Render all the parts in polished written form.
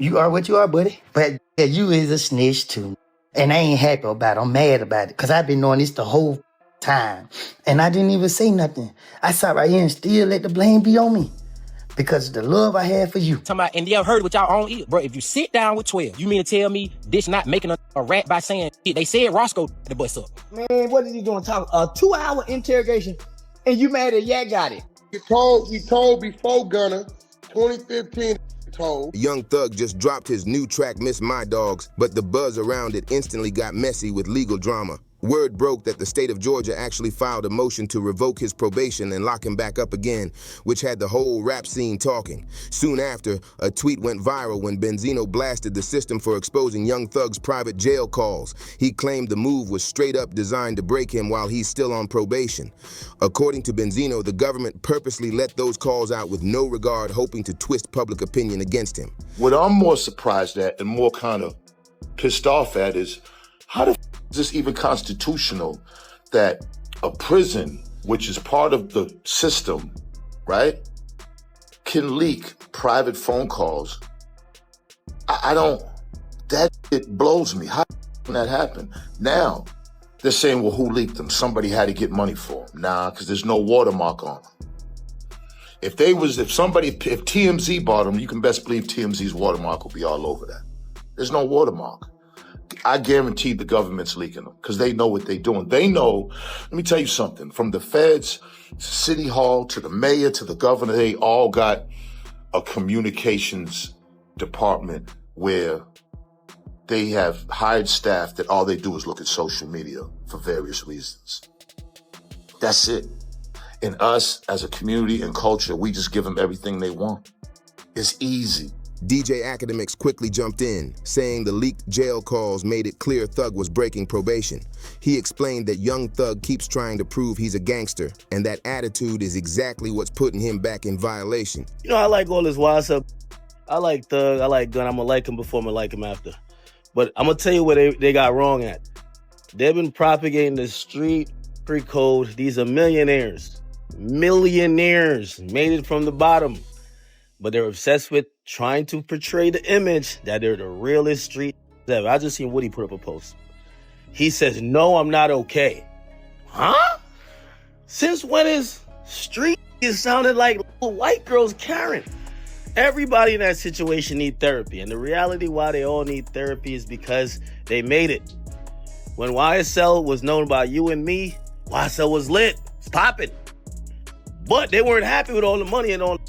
You are what you are, buddy. But yeah, you is a snitch too. And I ain't happy about it. I'm mad about it. Because I've been knowing this the whole time. And I didn't even say nothing. I sat right here and still let the blame be on me. Because of the love I have for you. Talking about, and y'all heard what y'all own ear. Bro, if you sit down with 12, you mean to tell me this not making a rap by saying, they said Rosco the bus up. Man, what is he doing? Talk a 2-hour interrogation, and you mad that Yak got it. He told before Gunna, 2015, told. Young Thug just dropped his new track, My Dawgs, but the buzz around it instantly got messy with legal drama. Word broke that the state of Georgia actually filed a motion to revoke his probation and lock him back up again, which had the whole rap scene talking. Soon after, a tweet went viral when Benzino blasted the system for exposing Young Thug's private jail calls. He claimed the move was straight up designed to break him while he's still on probation. According to Benzino, the government purposely let those calls out with no regard, hoping to twist public opinion against him. What I'm more surprised at and more kind of pissed off at is, how the is this even constitutional that a prison, which is part of the system, right, can leak private phone calls? It blows me. How can that happen? Now, they're saying, well, who leaked them? Somebody had to get money for them. Nah, because there's no watermark on them. If TMZ bought them, you can best believe TMZ's watermark will be all over that. There's no watermark. I guarantee the government's leaking them because they know what they're doing. They know, let me tell you something, from the feds, City Hall, to the mayor, to the governor, they all got a communications department where they have hired staff that all they do is look at social media for various reasons. That's it. And us as a community and culture, we just give them everything they want. It's easy. DJ Academics quickly jumped in, saying the leaked jail calls made it clear Thug was breaking probation. He explained that Young Thug keeps trying to prove he's a gangster, and that attitude is exactly what's putting him back in violation. You know, I like all this wild stuff. I like Thug, I like Gunna. I'm gonna like him before I'm gonna like him after. But I'm gonna tell you what they got wrong at. They've been propagating the street free code. These are millionaires. Millionaires made it from the bottom. But they're obsessed with trying to portray the image that they're the realest street ever. I just seen Woody put up a post. He says, no, I'm not okay. Huh? Since when is street? It sounded like little white girls Karen. Everybody in that situation need therapy. And the reality why they all need therapy is because they made it. When YSL was known by you and me, YSL was lit. It's popping. But they weren't happy with all the money and all.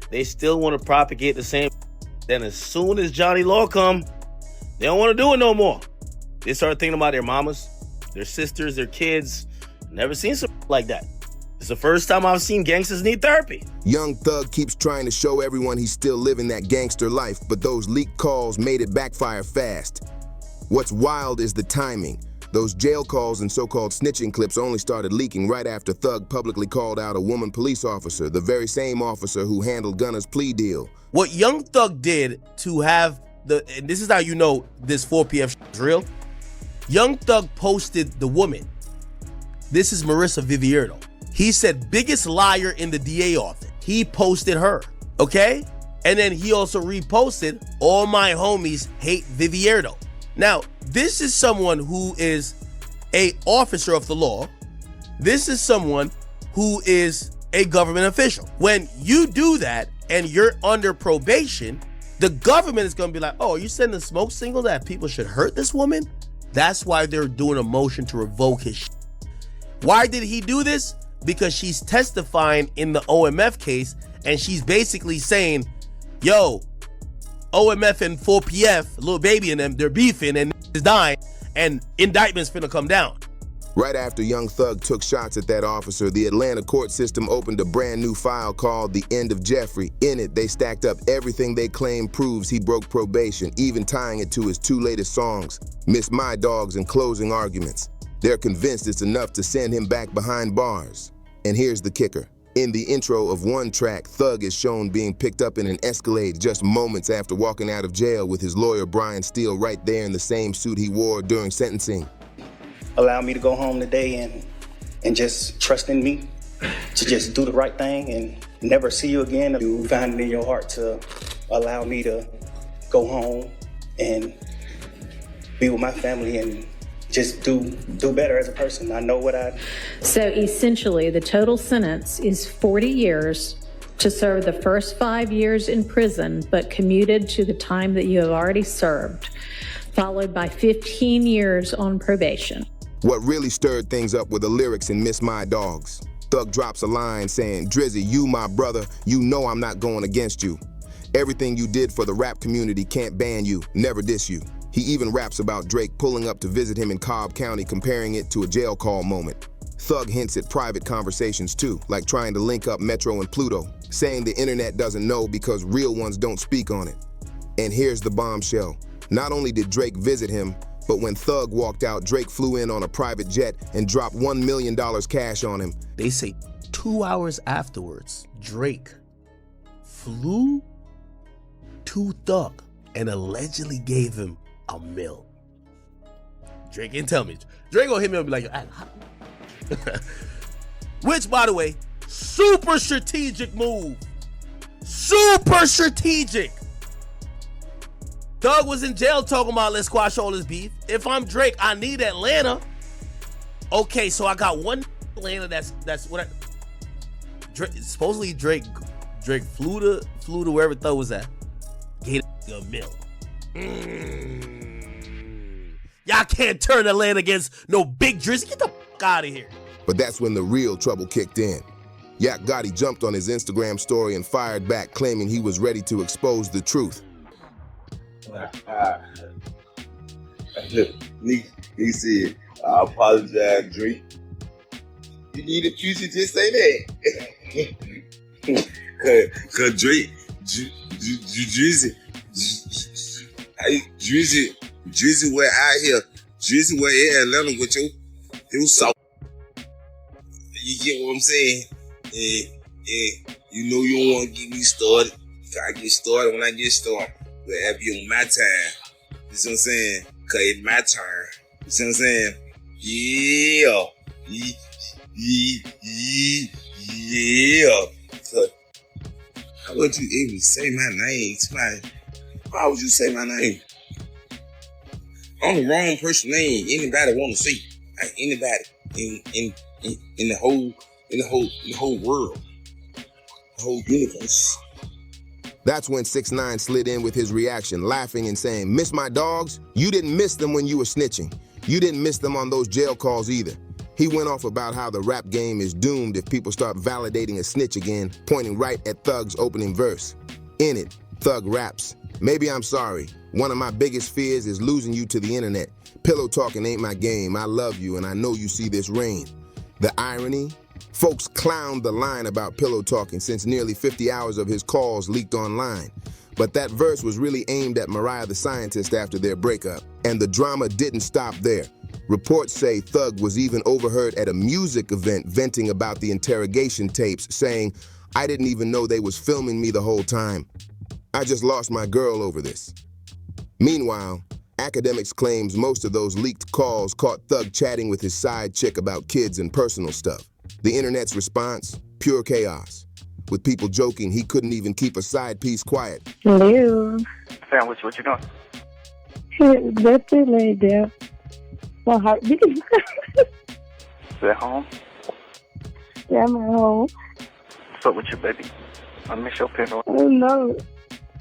They still want to propagate the same. Then as soon as Johnny Law come, they don't want to do it no more. They start thinking about their mamas, their sisters, their kids. Never seen something like that. It's the first time I've seen gangsters need therapy. Young Thug keeps trying to show everyone he's still living that gangster life, but those leaked calls made it backfire fast. What's wild is the timing. Those jail calls and so-called snitching clips only started leaking right after Thug publicly called out a woman police officer, the very same officer who handled Gunna's plea deal. What Young Thug did to have and this is how you know this 4 p.m. is real. Young Thug posted the woman. This is Marissa Vivierdo. He said, biggest liar in the DA office. He posted her, okay? And then he also reposted, all my homies hate Vivierdo. Now, this is someone who is an officer of the law. This is someone who is a government official. When you do that and you're under probation, the government is going to be like, oh, you sending a smoke signal that people should hurt this woman? That's why they're doing a motion to revoke his shit. Why did he do this? Because she's testifying in the OMF case and she's basically saying, yo, OMF and 4PF, Lil Baby and them, they're beefing and is dying and indictments finna come down. Right after Young Thug took shots at that officer, the Atlanta court system opened a brand new file called The End of Jeffrey. In it, they stacked up everything they claim proves he broke probation, even tying it to his 2 latest songs, Miss My Dawgs and Closing Arguments. They're convinced it's enough to send him back behind bars. And here's the kicker. In the intro of one track, Thug is shown being picked up in an Escalade just moments after walking out of jail with his lawyer Brian Steele right there in the same suit he wore during sentencing. Allow me to go home today and just trust in me to just do the right thing and never see you again. You find it in your heart to allow me to go home and be with my family and just do better as a person. I know what I... So essentially, the total sentence is 40 years to serve the first 5 years in prison, but commuted to the time that you have already served, followed by 15 years on probation. What really stirred things up were the lyrics in Miss My Dawgs. Thug drops a line saying, "Drizzy, you my brother, you know I'm not going against you. Everything you did for the rap community can't ban you, never diss you." He even raps about Drake pulling up to visit him in Cobb County, comparing it to a jail call moment. Thug hints at private conversations too, like trying to link up Metro and Pluto, saying the internet doesn't know because real ones don't speak on it. And here's the bombshell. Not only did Drake visit him, but when Thug walked out, Drake flew in on a private jet and dropped $1 million cash on him. They say 2 hours afterwards, Drake flew to Thug and allegedly gave him $1 million. Drake didn't tell me. Drake gonna hit me up and be like, which, by the way, super strategic move. Super strategic. Thug was in jail talking about let's squash all this beef. If I'm Drake, I need Atlanta. Okay, so I got one Atlanta. That's what supposedly Drake flew to wherever Thug was at. Gave $1 million. Y'all can't turn Atlanta against no big Drizzy. Get the fuck out of here. But that's when the real trouble kicked in. Yak Gotti jumped on his Instagram story and fired back, claiming he was ready to expose the truth. He said, "I apologize, Drake. You need to just say that." Cause Drake, Drizzy were out here. Drizzy were in Atlanta with you. It was so. You get what I'm saying? Yeah. You know you don't want to get me started. I get started when I get started. But have you on my time. You see what I'm saying? Cause it's my turn. You see what I'm saying? Yeah. So, how would you even say my name? Why would you say my name? I'm the wrong person name anybody want to see. Like anybody in the whole world, the whole universe. That's when 6ix9ine slid in with his reaction, laughing and saying, "Miss My Dawgs? You didn't miss them when you were snitching. You didn't miss them on those jail calls either." He went off about how the rap game is doomed if people start validating a snitch again, pointing right at Thug's opening verse. In it, Thug raps, "Maybe I'm sorry. One of my biggest fears is losing you to the internet. Pillow talking ain't my game. I love you and I know you see this rain." The irony? Folks clowned the line about pillow talking since nearly 50 hours of his calls leaked online. But that verse was really aimed at Mariah the Scientist after their breakup. And the drama didn't stop there. Reports say Thug was even overheard at a music event venting about the interrogation tapes, saying, "I didn't even know they was filming me the whole time. I just lost my girl over this." Meanwhile, Academics claims most of those leaked calls caught Thug chatting with his side chick about kids and personal stuff. The internet's response, pure chaos. With people joking he couldn't even keep a side piece quiet. Hello. Sam, what you doing? That's it, laid down. My heart beating. You at home? Yeah, I'm at home. What's up with you, baby? I miss your pillow. I don't know.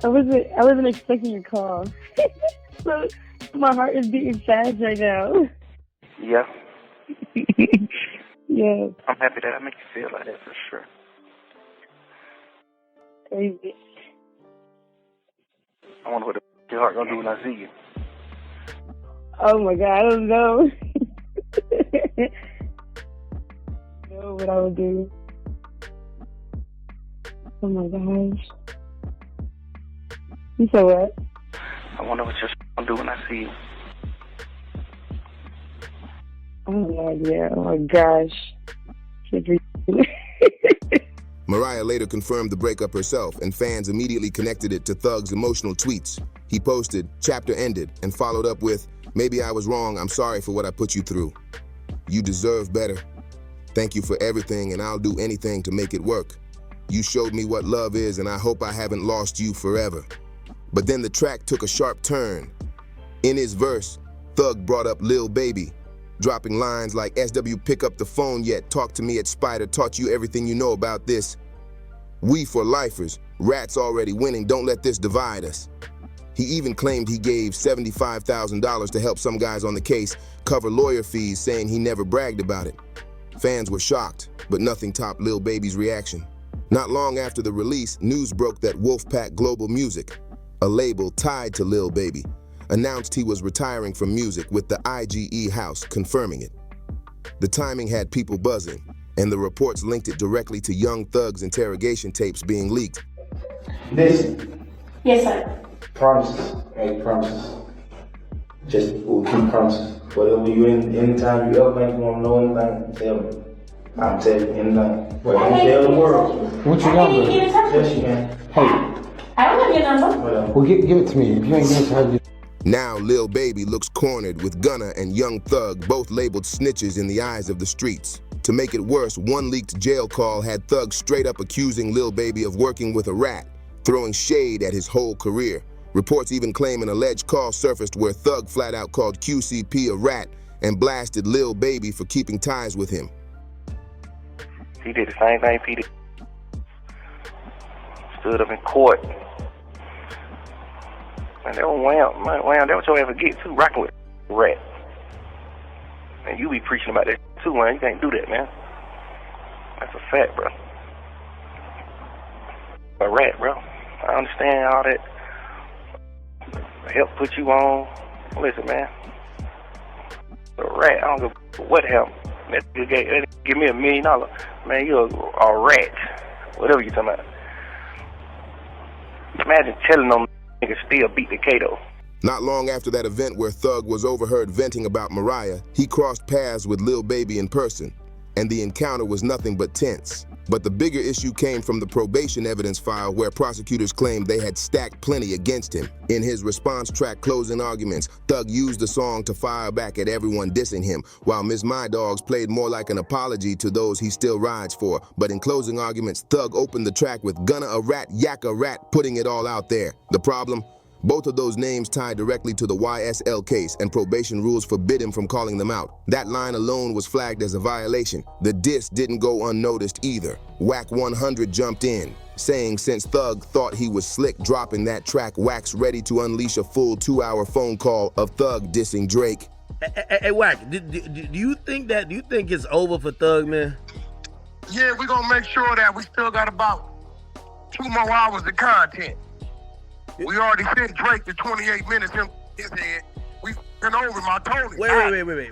I wasn't expecting your call. So my heart is beating fast right now. Yeah. Yeah. I'm happy that I make you feel like that for sure. Crazy. I wonder what your heart gonna do when I see you. Oh my God, I don't know. I know what I would do. Oh my gosh. You said what? I wonder what you're gonna do when I see you. I have no idea. Oh my gosh. Mariah later confirmed the breakup herself, and fans immediately connected it to Thug's emotional tweets. He posted, "Chapter ended," and followed up with, "Maybe I was wrong. I'm sorry for what I put you through. You deserve better. Thank you for everything, and I'll do anything to make it work. You showed me what love is, and I hope I haven't lost you forever. But then the track took a sharp turn. In his verse, Thug brought up Lil Baby, dropping lines like, SW pick up the phone yet, talk to me at Spider, taught you everything you know about this. We for lifers, rats already winning, don't let this divide us. He even claimed he gave $75,000 to help some guys on the case cover lawyer fees, saying he never bragged about it. Fans were shocked, but nothing topped Lil Baby's reaction. Not long after the release, news broke that Wolfpack Global Music, a label tied to Lil Baby, announced he was retiring from music, with the IGE house confirming it. The timing had people buzzing, and the reports linked it directly to Young Thug's interrogation tapes being leaked. Listen. Yes, sir. Promises. Make promises. Just we'll keep promises. Whatever you anytime you ever make you want to know anything, tell me. I'm telling you anything. Well, don't tell the world. What you number? Yes, you can. Hey. I don't have your number. Whatever. Well, give it to me. If you ain't give it to her, Now Lil Baby looks cornered, with Gunna and Young Thug both labeled snitches in the eyes of the streets. To make it worse, one leaked jail call had Thug straight up accusing Lil Baby of working with a rat, throwing shade at his whole career. Reports even claim an alleged call surfaced where Thug flat out called QCP a rat and blasted Lil Baby for keeping ties with him. He did the same thing P did. Stood up in court. Man, that was that what your ever get too, rocking with a rat. And you be preaching about that too, man. You can't do that, man. That's a fact, bro. A rat, bro. I understand all that. Help put you on. Listen, man. A rat, I don't give what happened. That give me $1 million. Man, you're a rat. Whatever you talking about. Imagine telling them niggas still beat the Kato. Not long after that event where Thug was overheard venting about Mariah, he crossed paths with Lil Baby in person, and the encounter was nothing but tense. But the bigger issue came from the probation evidence file, where prosecutors claimed they had stacked plenty against him. In his response track, Closing Arguments, Thug used the song to fire back at everyone dissing him, while My Dawgs played more like an apology to those he still rides for. But in Closing Arguments, Thug opened the track with Gunna a rat, Yak a rat, putting it all out there. The problem? Both of those names tie directly to the YSL case, and probation rules forbid him from calling them out. That line alone was flagged as a violation. The diss didn't go unnoticed either. Whack 100 jumped in, saying since Thug thought he was slick dropping that track, Wack's ready to unleash a full 2-hour phone call of Thug dissing Drake. Hey, Wack, do you think it's over for Thug, man? Yeah, we're gonna make sure that we still got about 2 more hours of content. We already sent Drake to 28 minutes in his head. We went over him. I told him. Wait.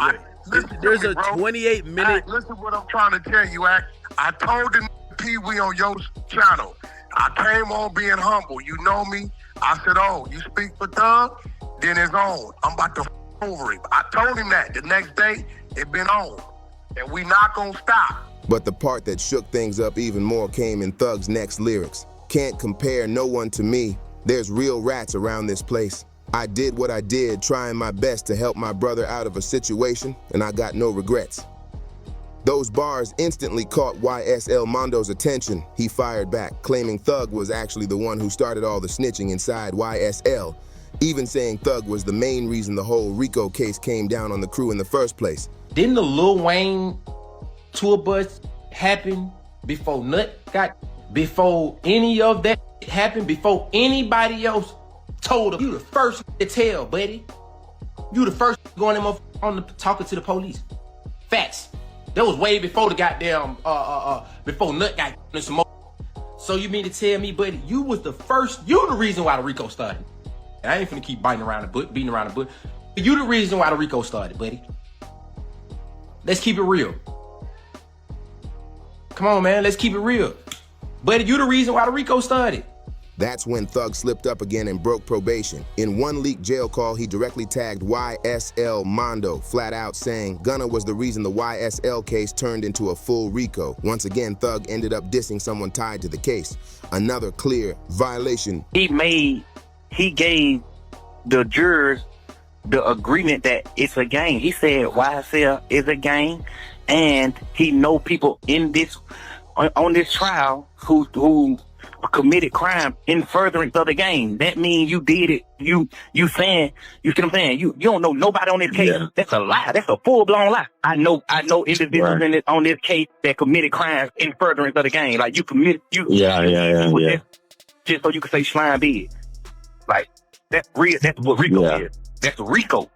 There's a 28-minute. Listen what I'm trying to tell you, Act. I told him Peewee on your channel. I came on being humble. You know me. I said, oh, you speak for Thug? Then it's on. I'm about to over him. I told him that. The next day, it been on. And we not gonna stop. But the part that shook things up even more came in Thug's next lyrics. Can't compare no one to me. There's real rats around this place. I did what I did, trying my best to help my brother out of a situation, and I got no regrets. Those bars instantly caught YSL Mondo's attention. He fired back, claiming Thug was actually the one who started all the snitching inside YSL, even saying Thug was the main reason the whole RICO case came down on the crew in the first place. Didn't the Lil Wayne tour bus happen before before any of that happened, before anybody else told him? You the first to tell, buddy. You the first going on the talking to the police. Facts. That was way before the goddamn before Nut got in some more. So you mean to tell me, buddy, you was the first? You the reason why the RICO started. And I ain't finna keep beating around the bush. You the reason why the RICO started, buddy. Let's keep it real. Come on, man. Let's keep it real. Buddy, you the reason why the RICO started. That's when Thug slipped up again and broke probation. In one leaked jail call, he directly tagged YSL Mondo, flat out saying Gunna was the reason the YSL case turned into a full RICO. Once again, Thug ended up dissing someone tied to the case. Another clear violation. He gave the jurors the agreement that it's a gang. He said YSL is a gang, and he know people in this on this trial who committed crime in furtherance of the game. That means you did it. You saying, you see what I'm saying? You don't know nobody on this case. Yeah. That's a lie. That's a full-blown lie. I know individuals on this case that committed crimes in furtherance of the game. Like you committed, yeah. Just so you can say slime big. Like that's real. That's what RICO is. That's RICO.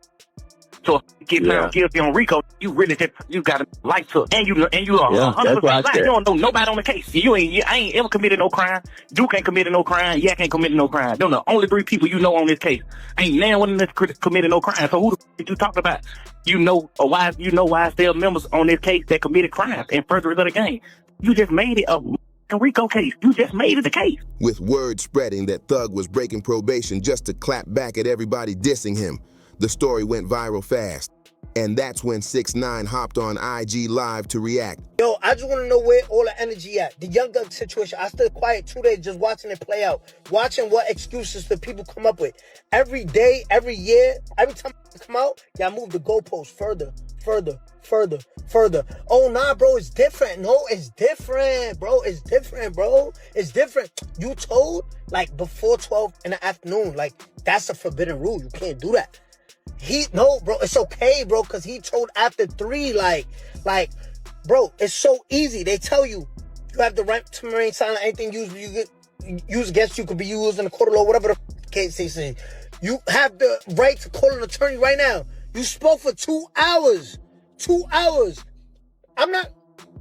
So if you get found guilty on RICO, you really you got a life to, and you are 100% lying. You don't know nobody on the case. I ain't ever committed no crime. Duke ain't committed no crime. Yak ain't committed no crime. Them the only 3 people you know on this case. Ain't now one of them committed no crime. So who the f*** you talking about? You know YSL members on this case that committed crimes in furtherance of the game. You just made it a RICO case. You just made it the case. With word spreading that Thug was breaking probation just to clap back at everybody dissing him, the story went viral fast. And that's when 6ix9ine hopped on IG Live to react. Yo, I just want to know where all the energy at. The Young Thug situation, I stood quiet 2 days just watching it play out. Watching what excuses the people come up with. Every day, every year, every time I come out, y'all move the goalposts further. Oh, nah, bro, it's different. No, it's different, bro. It's different. You told, like, before 12 in the afternoon. Like, that's a forbidden rule. You can't do that. No, bro, it's okay, bro, because he told after 3, like, bro, it's so easy. They tell you have the right to remain silent. Anything used against you could be used in the court of law, whatever the case they say. You have the right to call an attorney right now. You spoke for 2 hours. 2 hours.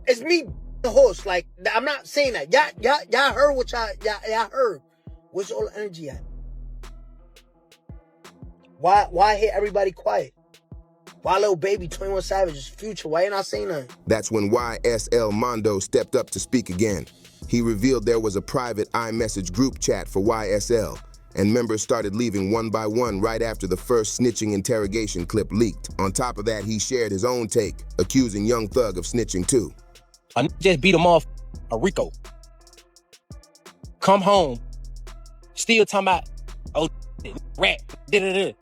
It's me, the host. Like, I'm not saying that. Y'all heard what y'all heard. Where's all the energy at? Why hit everybody quiet? Why Lil Baby, 21 Savage's Future? Why you not saying nothing? That's when YSL Mondo stepped up to speak again. He revealed there was a private iMessage group chat for YSL, and members started leaving one by one right after the first snitching interrogation clip leaked. On top of that, he shared his own take, accusing Young Thug of snitching too. I just beat him off a RICO. Come home, still talking about, oh, rat, da-da-da.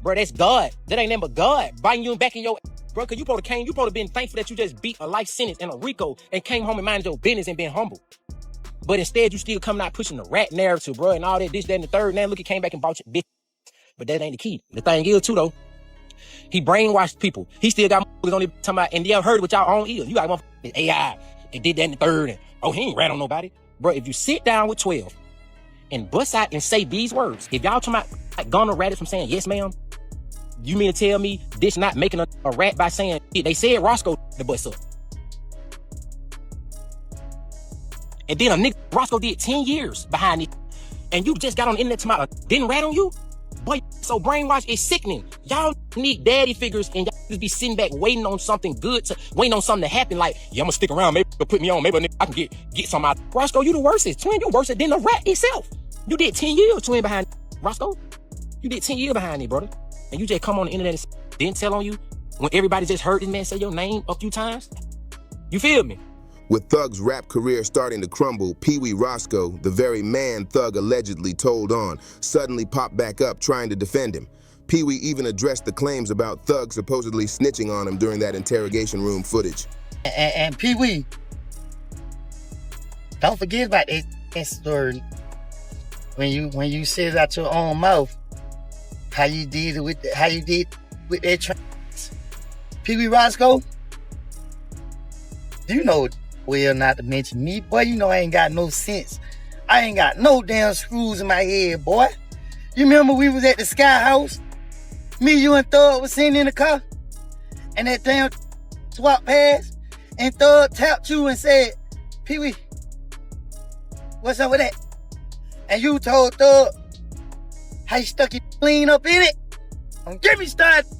Bro, that's God. That ain't nothing but God biting you back in your... Bro, because you probably been thankful that you just beat a life sentence in a RICO and came home and minded your business and been humble. But instead, you still coming out pushing the rat narrative, bro, and all that, this, that, and the third. Now look, he came back and bought your bitch. But that ain't the key. The thing is, too, though, he brainwashed people. He still got motherfuckers on there talking about, and y'all heard it with y'all own ears. You got motherfuckers AI, and did that and the third, and, oh, he ain't rat on nobody. Bro, if you sit down with 12 and bust out and say these words, if y'all talking about like Gunna ratted from saying, yes, ma'am, you mean to tell me this not making a rat by saying, they said Rosco the bust up. And then a nigga, Rosco did 10 years behind it. And you just got on the internet to didn't rat on you? Boy, so brainwash is sickening. Y'all need daddy figures and y'all just be sitting back waiting on something good, waiting on something to happen. Like, yeah, I'm gonna stick around, maybe they'll put me on, maybe I can get some out. Rosco, you the worstest. Twin, you worse than the rat itself. You did 10 years, twin, behind Rosco. You did 10 years behind it, brother. And you just come on the internet and didn't tell on you when everybody just heard this man say your name a few times? You feel me? With Thug's rap career starting to crumble, Peewee Rosco, the very man Thug allegedly told on, suddenly popped back up trying to defend him. Peewee even addressed the claims about Thug supposedly snitching on him during that interrogation room footage. And Peewee, don't forget about that story. When you said it out your own mouth, how you did with that trans. Peewee Rosco, you know well not to mention me, boy. You know I ain't got no sense. I ain't got no damn screws in my head, boy. You remember we was at the Sky House? Me, you, and Thug was sitting in the car, and that damn swap past, and Thug tapped you and said, Peewee, what's up with that? And you told Thug how you stuck your clean up in it. Don't get me started.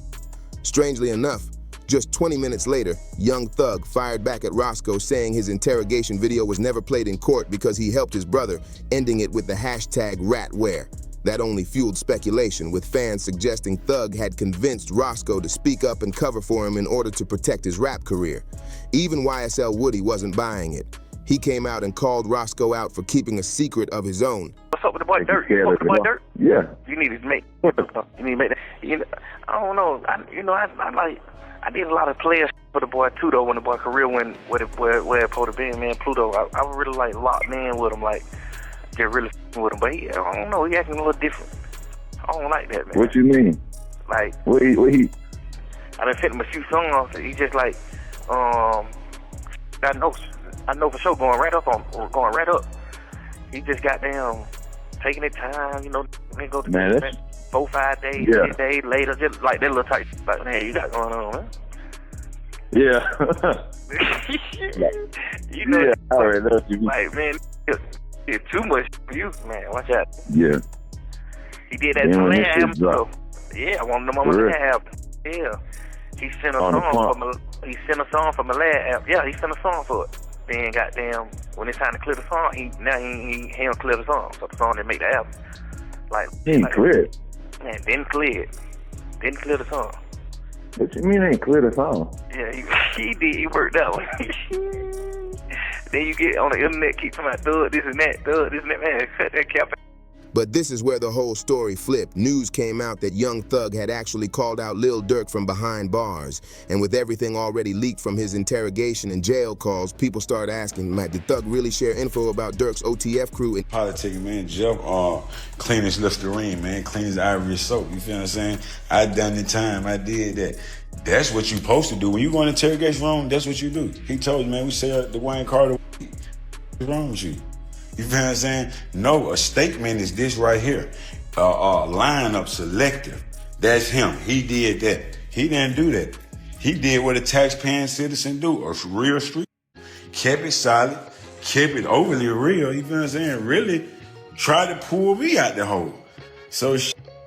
Strangely enough, just 20 minutes later, Young Thug fired back at Rosco saying his interrogation video was never played in court because he helped his brother, ending it with the hashtag #ratwear. That only fueled speculation, with fans suggesting Thug had convinced Rosco to speak up and cover for him in order to protect his rap career. Even YSL Woody wasn't buying it. He came out and called Rosco out for keeping a secret of his own. What's up with the boy Durk? You with the boy Durk? Yeah. You need to make. You need to make that. You know, I don't know. I did a lot of players for the boy too, though. When the boy career went where it supposed to be, man, Pluto. I really like locked in with him. Like just really with him. But I don't know, he acting a little different. I don't like that, man. What you mean? Like, what he? I done sent him a few songs. He just like, I know for sure going right up. He just goddamn taking his time, you know. They go to Man, 4-5 days, 10 days later, just like that little type. Like, man, you got going on, man. Yeah. You know, yeah, I already know what you mean. like, man, it's too much for you, man. Watch out. Yeah. He did that to my last album, so yeah, I wanted him on my last album. Yeah. He sent a song for my last album. Yeah, he sent a song for it. Then goddamn, when it's time to clear the song, he don't clear the song, so the song didn't make the album. Like, he ain't cleared. Man, didn't clear it. Didn't clear the song. What you mean ain't clear the song? Yeah, he did. He worked that one. Then you get on the internet, keep talking about this and that, man. Cut that cap. But this is where the whole story flipped. News came out that Young Thug had actually called out Lil Durk from behind bars. And with everything already leaked from his interrogation and jail calls, people started asking, man, did Thug really share info about Durk's OTF crew? Politicking, man. Jeff, clean as Listerine, man. Clean as Irish soap. You feel what I'm saying? I done the time. I did that. That's what you supposed to do. When you go in interrogation room, that's what you do. He told you, man, we say the Wayne Carter. What's wrong with you? You feel what I'm saying? No, a statement is this right here. Lineup selective. That's him. He did that. He didn't do that. He did what a taxpaying citizen do. A real street. Kept it solid. Kept it overly real. You feel what I'm saying? Really tried to pull me out the hole. So,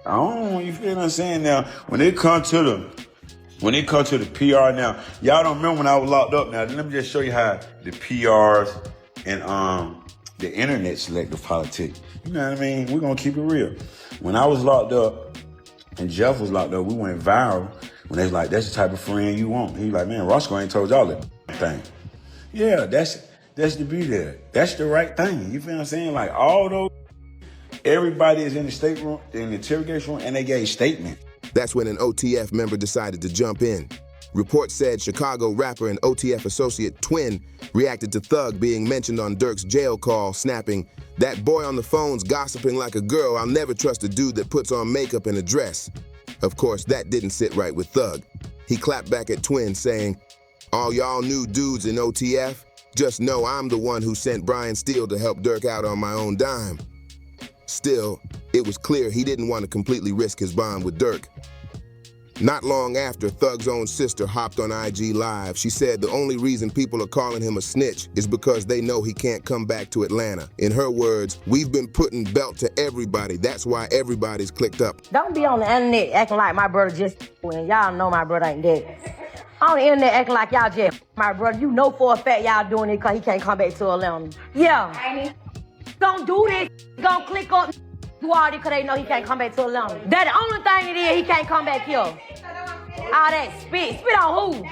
I don't know. You feel what I'm saying? Now, when it comes to the PR now, y'all don't remember when I was locked up now. Let me just show you how the PRs and the internet selective politics. You know what I mean? We're gonna keep it real. When I was locked up and Jeff was locked up, we went viral when they was like, that's the type of friend you want. He was like, man, Rosco ain't told y'all that thing. Yeah, that's the beauty there. That's the right thing. You feel what I'm saying? Like all those, everybody is in the state room, in the interrogation room, and they gave statements. That's when an OTF member decided to jump in. Reports said Chicago rapper and OTF associate Twin reacted to Thug being mentioned on Durk's jail call, snapping, "That boy on the phone's gossiping like a girl. I'll never trust a dude that puts on makeup and a dress." Of course, that didn't sit right with Thug. He clapped back at Twin saying, "All y'all new dudes in OTF, just know I'm the one who sent Brian Steele to help Durk out on my own dime." Still, it was clear he didn't want to completely risk his bond with Durk. Not long after, Thug's own sister hopped on IG Live. She said the only reason people are calling him a snitch is because they know he can't come back to Atlanta. In her words, "We've been putting belt to everybody. That's why everybody's clicked up." Don't be on the internet acting like my brother just when y'all know my brother ain't dead. On the internet acting like y'all just my brother. You know for a fact y'all doing it because he can't come back to Atlanta. Yeah. Don't do this. Don't click up. Do all this because they know he can't come back to Atlanta. That the only thing it is, he can't come back here. All that spit. Spit on who?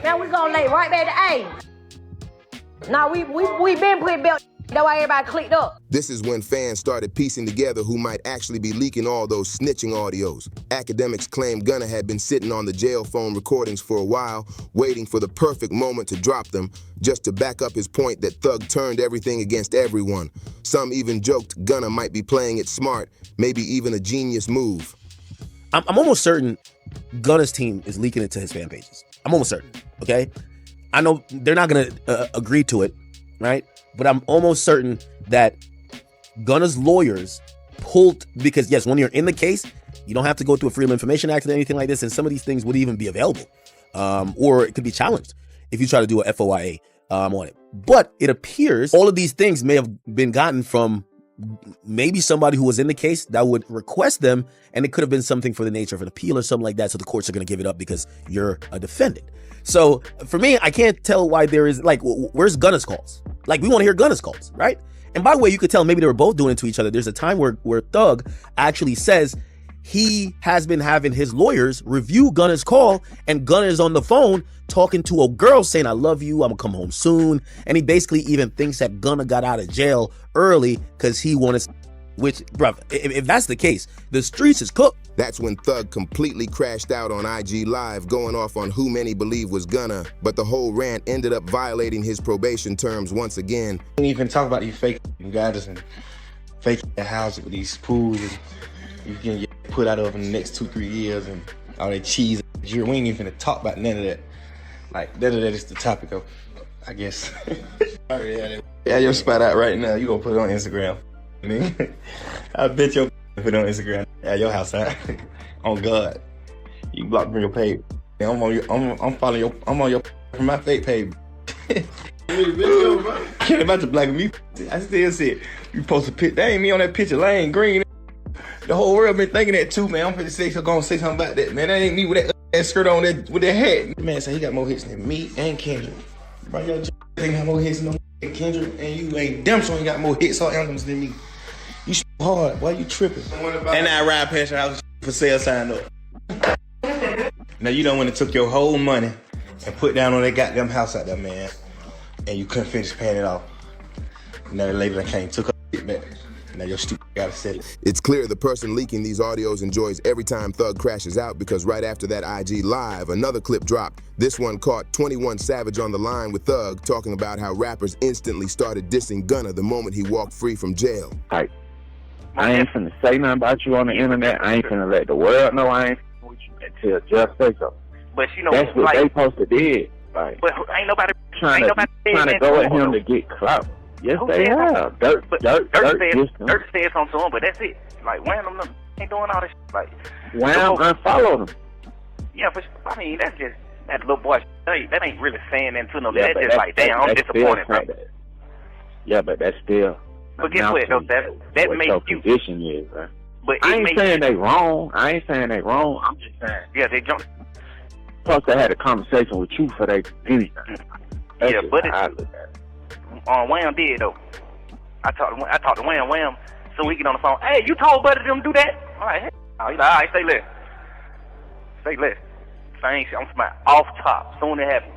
Man, we gonna lay right back to A. Now we been putting belt. That's why everybody clicked up. This is when fans started piecing together who might actually be leaking all those snitching audios. Academics claim Gunna had been sitting on the jail phone recordings for a while, waiting for the perfect moment to drop them, just to back up his point that Thug turned everything against everyone. Some even joked Gunna might be playing it smart, maybe even a genius move. I'm almost certain Gunna's team is leaking it to his fan pages. I'm almost certain, okay? I know they're not gonna agree to it, right? But I'm almost certain that Gunna's lawyers pulled, because yes, when you're in the case, you don't have to go through a Freedom of Information Act or anything like this, and some of these things would even be available, or it could be challenged if you try to do a FOIA on it. But it appears all of these things may have been gotten from maybe somebody who was in the case that would request them, and it could have been something for the nature of an appeal or something like that, so the courts are going to give it up because you're a defendant. So for me, I can't tell why there is, like, where's Gunna's calls? Like, we want to hear Gunna's calls, right? And by the way, you could tell maybe they were both doing it to each other. There's a time where Thug actually says he has been having his lawyers review Gunna's call, and Gunna is on the phone talking to a girl saying, "I love you, I'm gonna come home soon." And he basically even thinks that Gunna got out of jail early because he wanted Which, bruv, if that's the case, the streets is cooked. That's when Thug completely crashed out on IG Live, going off on who many believe was Gunna, but the whole rant ended up violating his probation terms once again. We ain't even talk about these fake guys and fake houses with these pools and you can get put out of in the next 2-3 years and all that cheese. We ain't even finna talk about none of that. Like, that is the topic of, I guess. Yeah, your spot out right now. You gonna put it on Instagram. I bet you put it on Instagram. Yeah, your house out. On God. You block from your page. I'm on your from my fake page. Can't about to black me. I still said you post a picture. That ain't me on that picture. Lane green. The whole world been thinking that too, man. I'm pretty sick, so gonna say something about that, man. That ain't me with that skirt on that with that hat. Man say he got more hits than me and Kendrick. Bro, your ain't got more hits than Kendrick, and you ain't damn sure ain't got more hits or anthems than me. You hard. Why you tripping? And I ride past your house for sale sign up. Now you done went and took your whole money and put down on that goddamn house out there, man. And you couldn't finish paying it off. Now the lady that came took her shit back. Now your stupid gotta sell it. It's clear the person leaking these audios enjoys every time Thug crashes out, because right after that IG Live, another clip dropped. This one caught 21 Savage on the line with Thug, talking about how rappers instantly started dissing Gunna the moment he walked free from jail. Like, I ain't finna say nothing about you on the internet. I ain't finna let the world know I ain't with you until just say so. But you know, that's what they supposed to did. Like, but ain't nobody trying to go at him to get clout. Yes, they have. Durk said something to him, but that's it. Like, Wham ain't doing all this shit. Like, Wham unfollowed him. Yeah, but I mean, that's just that little boy. That ain't really saying nothing to no. Yeah, that's just like, damn, I'm disappointed, bro. Yeah, but that's still. But guess what? That makes you. Condition is, bro. But I ain't saying they wrong. I'm just saying. Yeah, they jumped. Plus, they had a conversation with you for they did. Yeah, but Wham did though. I talked to Wham, so we get on the phone. Hey, you told Buddy them do that? All right, he's like, all right, say less. I'm off top. Soon it happens.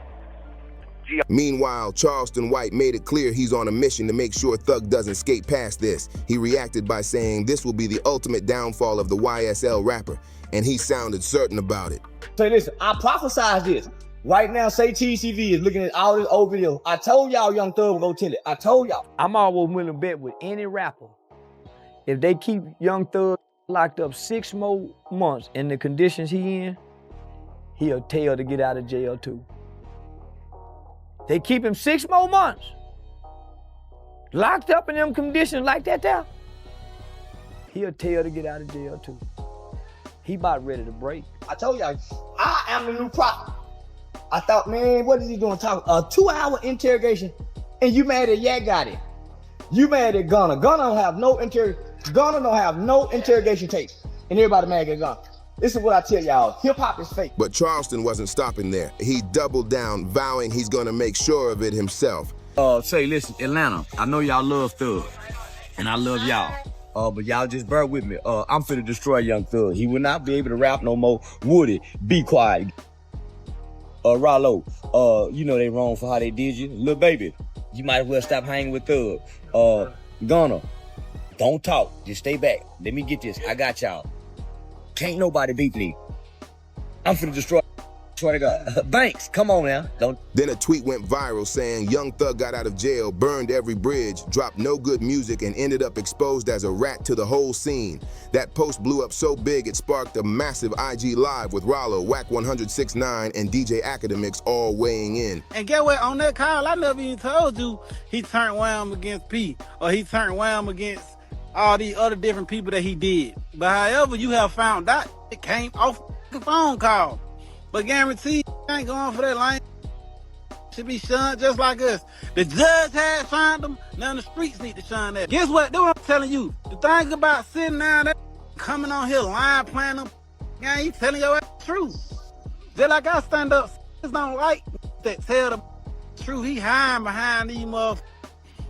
Meanwhile, Charleston White made it clear he's on a mission to make sure Thug doesn't skate past this. He reacted by saying this will be the ultimate downfall of the YSL rapper, and he sounded certain about it. Say, listen, I prophesied this. Right now, say TCV is looking at all this old videos. I told y'all Young Thug would go tell it. I told y'all. I'm always willing to bet with any rapper. If they keep Young Thug locked up 6 more months in the conditions he in, he'll tell to get out of jail too. They keep him 6 more months, locked up in them conditions like that there, he'll tell to get out of jail too. He about ready to break. I told y'all, I am the new prophet. I thought, man, what is he doing talking? A 2-hour interrogation, and you mad that Yak got it. You mad at Gunna. Gunna don't have no interrogation tapes, and everybody mad at Gunna. This is what I tell y'all, hip-hop is fake. But Charleston wasn't stopping there. He doubled down, vowing he's gonna make sure of it himself. Say, listen, Atlanta, I know y'all love Thug, and I love y'all. But y'all just bear with me. I'm finna destroy Young Thug. He will not be able to rap no more. Woody, be quiet. Rollo, you know they wrong for how they did you. Lil Baby, you might as well stop hanging with Thug. Gunna, don't talk, just stay back. Let me get this, I got y'all. Can't nobody beat me. I'm finna destroy. Swear to God. Banks, come on now. Don't. Then a tweet went viral saying Young Thug got out of jail, burned every bridge, dropped no good music, and ended up exposed as a rat to the whole scene. That post blew up so big it sparked a massive IG Live with Rollo, Wack 106.9, and DJ Academics all weighing in. And get what? On that call, I never even told you he turned Wham against P, or he turned Wham against all these other different people that he did. But however you have found out, it came off the phone call. But guarantee ain't going for that lane. Should be shunned just like us. The judge had shunned them, now the streets need to shun that. Guess what? That's what I'm telling you. The thing about sitting down there, coming on here lying, playing them, yeah, you telling your ass the truth. Just like I stand up, don't like that tell the truth. He hiding behind these motherfuckers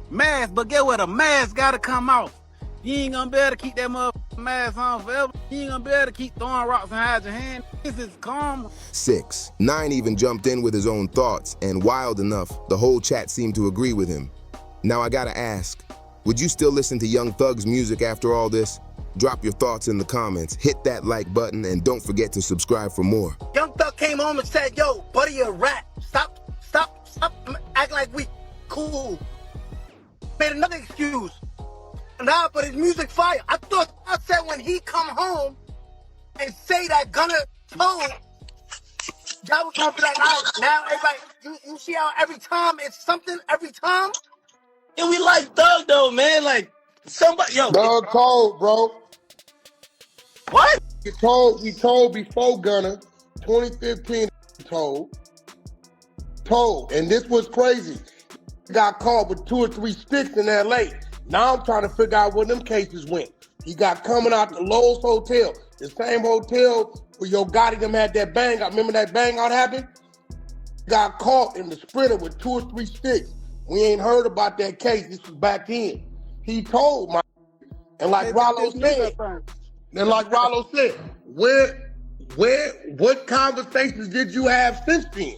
masks, but get what? A mask gotta come off. You ain't gonna be able to keep that motherfucking mask on forever. You ain't gonna be able to keep throwing rocks and hide your hand. This is karma. 6. 9 even jumped in with his own thoughts, and wild enough, the whole chat seemed to agree with him. Now I gotta ask, Would you still listen to Young Thug's music after all this? Drop your thoughts in the comments, hit that like button, and don't forget to subscribe for more. Young Thug came home and said, yo, buddy, you're a rat. Stop act like we cool. Made another excuse. Nah, but his music fire. I thought I said when he come home and say that Gunna told, y'all was gonna be like, all right, now everybody, you see how every time it's something, every time? And we like Thug though, man. Like somebody, yo. Thug told, bro. What? He told before Gunna, 2015, he told. And this was crazy. He got caught with 2 or 3 sticks in LA. Now I'm trying to figure out where them cases went. He got coming out the Lowe's Hotel, the same hotel where Yo Gotti them had that bang out. Remember that bang out happened? Got caught in the Sprinter with 2 or 3 sticks. We ain't heard about that case. This was back then. He told my, and like Rollo said, what conversations did you have since then?